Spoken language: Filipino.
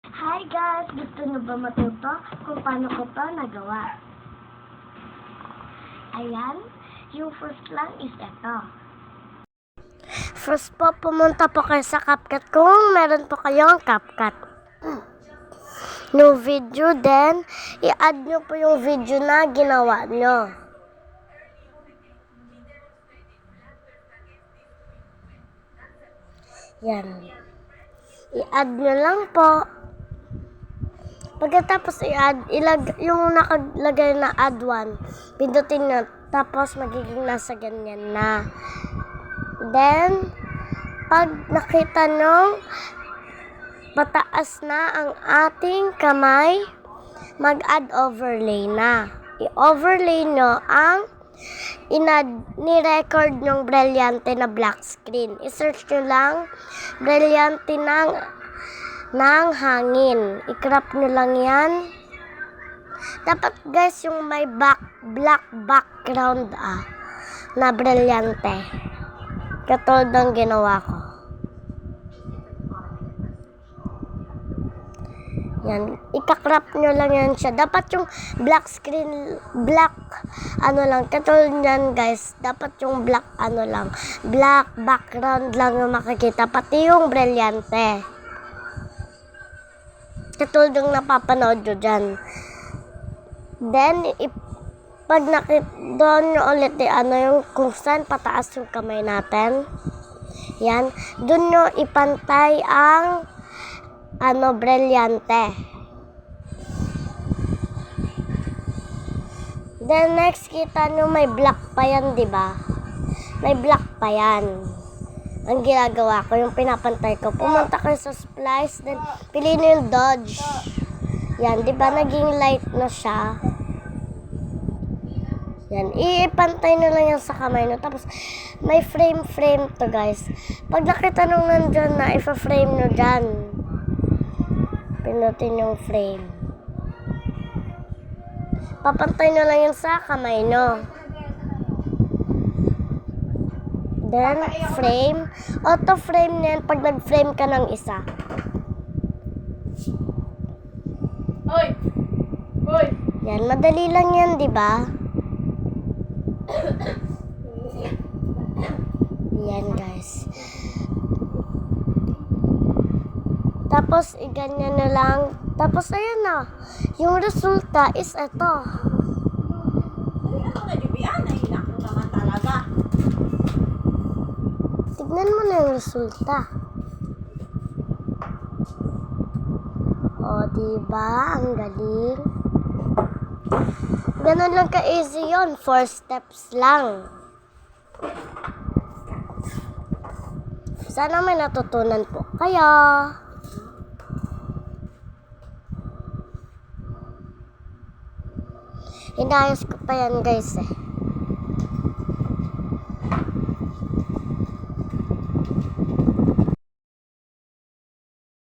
Hi guys! Gusto nyo ba matuto kung paano ko to nagawa? Ayan, yung first lang is ito. First po, pumunta po kayo sa CapCut kung meron po kayong CapCut. No video, then i-add nyo po yung video na ginawa nyo. Yan. I-add nyo lang po. Pagkatapos i-add, yung nakalagay na add one, pindutin nyo, tapos magiging nasa ganyan na. Then, pag nakita nyo, pataas na ang ating kamay, mag-add overlay na. I-overlay nyo ang ni-record nyong Brilliante na black screen. I-search nyo lang, Brilliante ng hangin. I-crop nyo lang yan. Dapat guys, yung may black background na Brilliante. Katulad ng ginawa ko. Yan. Ika-crop nyo lang yan siya. Dapat yung black screen, katulad yan guys. Dapat yung black background lang yung makikita. Pati yung Brilliante. Katulad yung napapanood nyo dyan. Then, pag doon nyo ulit yung kung saan pataas yung kamay natin. Yan. Doon nyo ipantay ang Brilliante. Then, next kita nyo may black pa yan, diba? May black pa yan. Ang ginagawa ko, yung pinapantay ko, pumunta kayo sa splice, then piliin nyo yung dodge. Yan, di ba naging light na siya? Yan, ipantay nyo lang yan sa kamay nyo. Tapos, may frame to guys. Pag nakita nung nandyan na, ipa-frame nyo dyan. Pinutin yung frame. Papantay nyo lang yan sa kamay nyo. Then, frame. Auto-frame na yan pag nag-frame ka ng isa. Hoy! Yan, madali lang yan, di ba? Yan, guys. Tapos, iganyan na lang. Tapos, ayan na. Yung resulta is ito. Ano na, Jubian? Nahinak mo naman talaga. Tignan mo na yung resulta. O, diba? Ang galing. Ganun lang ka-easy yun. 4 steps lang. Sana may natutunan po kayo. Inayos ko pa yan guys